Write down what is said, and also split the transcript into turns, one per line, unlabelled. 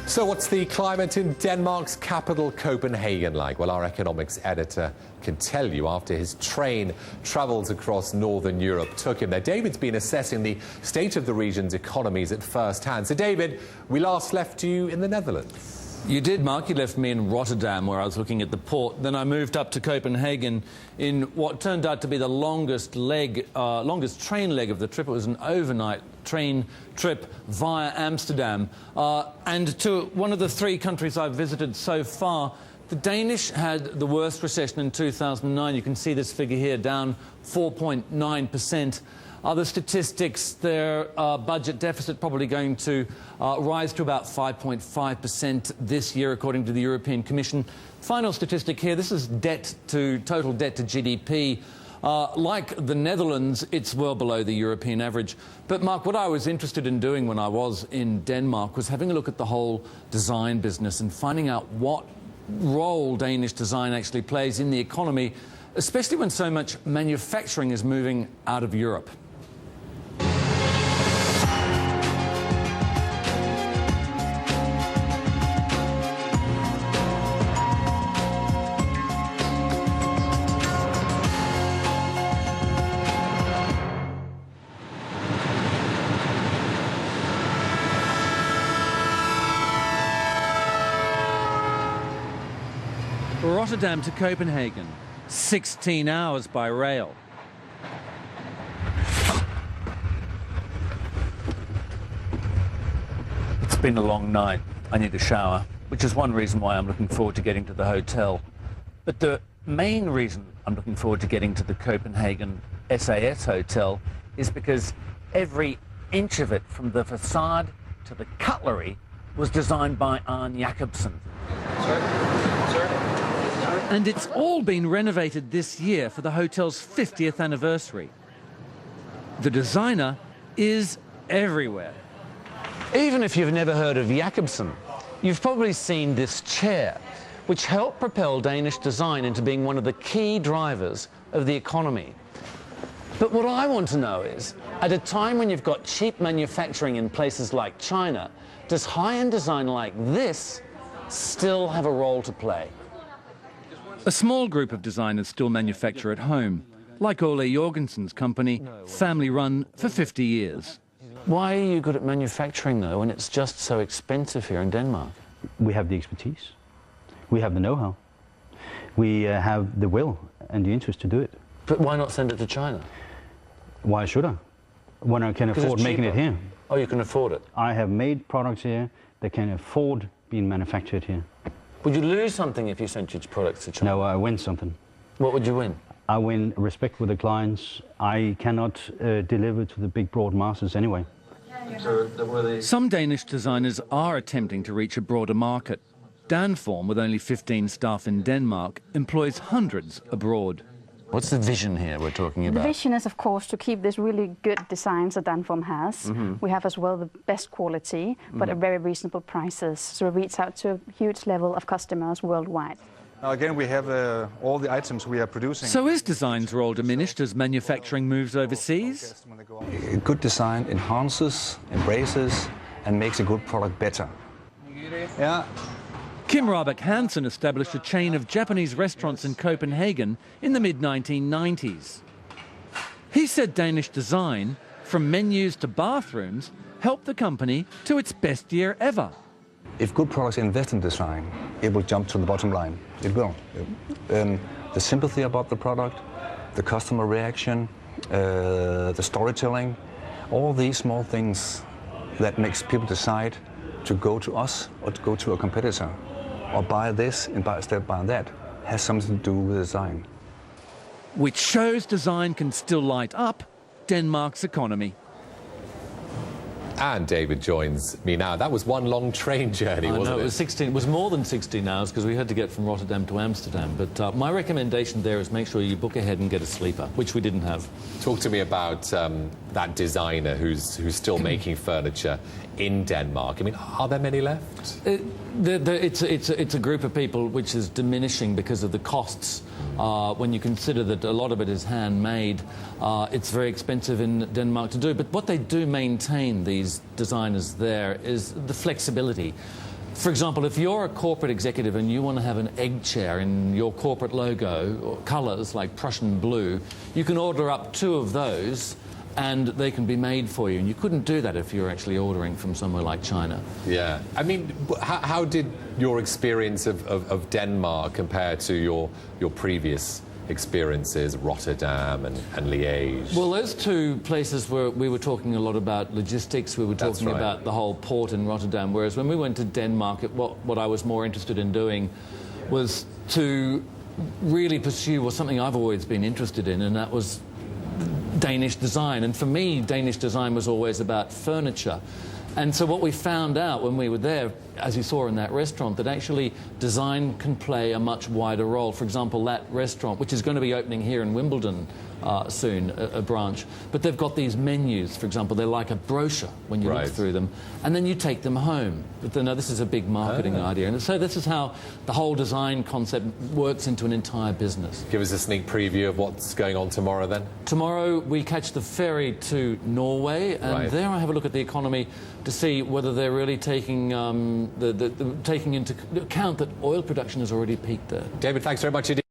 So what's the climate in Denmark's capital, Copenhagen, like? Well, our economics editor can tell you after his train travels across northern Europe took him there. David's been assessing the state of the region's economies at first hand. So, David, we last left you in the Netherlands.
You did, Mark. You left me in Rotterdam, where I was looking at the port. Then I moved up to Copenhagen in what turned out to be the longest train leg of the trip. It was an overnight train trip via Amsterdam. And to one of the three countries I've visited so far, the Danish had the worst recession in 2009. You can see this figure here, down 4.9%. Other statistics, their budget deficit probably going to rise to about 5.5% this year, according to the European Commission. Final statistic here, this is total debt to GDP. Like the Netherlands, it's well below the European average. But, Mark, what I was interested in doing when I was in Denmark was having a look at the whole design business and finding out what role Danish design actually plays in the economy, especially when so much manufacturing is moving out of Europe. Rotterdam to Copenhagen, 16 hours by rail. It's been a long night. I need a shower, which is one reason why I'm looking forward to getting to the hotel. But the main reason I'm looking forward to getting to the Copenhagen SAS hotel is because every inch of it, from the facade to the cutlery, was designed by Arne Jacobsen. And it's all been renovated this year for the hotel's 50th anniversary. The designer is everywhere. Even if you've never heard of Jacobsen, you've probably seen this chair, which helped propel Danish design into being one of the key drivers of the economy. But what I want to know is, at a time when you've got cheap manufacturing in places like China, does high-end design like this still have a role to play? A small group of designers still manufacture at home, like Ole Jorgensen's company, family-run for 50 years. Why are you good at manufacturing, though, when it's just so expensive here in Denmark?
We have the expertise. We have the know-how. We have the will and the interest to do it.
But why not send it to China?
Why should I? When I can afford making it here.
Oh, you can afford it?
I have made products here that can afford being manufactured here.
Would you lose something if you sent your products to China?
No, I win something.
What would you win?
I win respect with the clients. I cannot deliver to the big, broad masses anyway.
Some Danish designers are attempting to reach a broader market. Danform, with only 15 staff in Denmark, employs hundreds abroad. What's the vision here we're talking about?
The vision is, of course, to keep this really good designs that Danform has. We have as well the best quality, but at very reasonable prices. So it reaches out to a huge level of customers worldwide.
Now again, we have all the items we are producing.
So is design's role diminished as manufacturing moves overseas?
Good design enhances, embraces, and makes a good product better. Yeah.
Kim Rabeck Hansen established a chain of Japanese restaurants in Copenhagen in the mid-1990s. He said Danish design, from menus to bathrooms, helped the company to its best year ever.
If good products invest in design, it will jump to the bottom line. It will. The sympathy about the product, the customer reaction, the storytelling, all these small things that makes people decide to go to us or to go to a competitor, or buy this and buy that, has something to do with design.
Which shows design can still light up Denmark's economy.
And David joins me now. That was one long train journey, wasn't it?
It was more than 16 hours because we had to get from Rotterdam to Amsterdam. But my recommendation there is make sure you book ahead and get a sleeper, which we didn't have.
Talk to me about that designer who's still making furniture in Denmark. I mean, are there many left?
It's a group of people which is diminishing because of the costs. When you consider that a lot of it is handmade, it's very expensive in Denmark to do. But what they do maintain, these designers there, is the flexibility. For example, if you're a corporate executive and you want to have an egg chair in your corporate logo or colours like Prussian blue, you can order up 2 of those and they can be made for you. And you couldn't do that if you're actually ordering from somewhere like China.
Yeah. I mean, how did your experience of Denmark compare to your previous experiences, Rotterdam and Liège?
Well, those 2 places where we were talking a lot about logistics, we were talking about the whole port in Rotterdam, whereas when we went to Denmark, what I was more interested in doing was to really pursue something I've always been interested in, and that was Danish design. And for me, Danish design was always about furniture. And so what we found out when we were there, as you saw in that restaurant, that actually design can play a much wider role. For example, that restaurant, which is going to be opening here in Wimbledon soon, a branch, but they've got these menus, for example, they're like a brochure when you look through them, and then you take them home. But then, this is a big marketing idea. And so this is how the whole design concept works into an entire business.
Give us a sneak preview of what's going on tomorrow then.
Tomorrow we catch the ferry to Norway, and there I have a look at the economy to see whether they're really taking taking into account that oil production has already peaked there.
David, thanks very much indeed.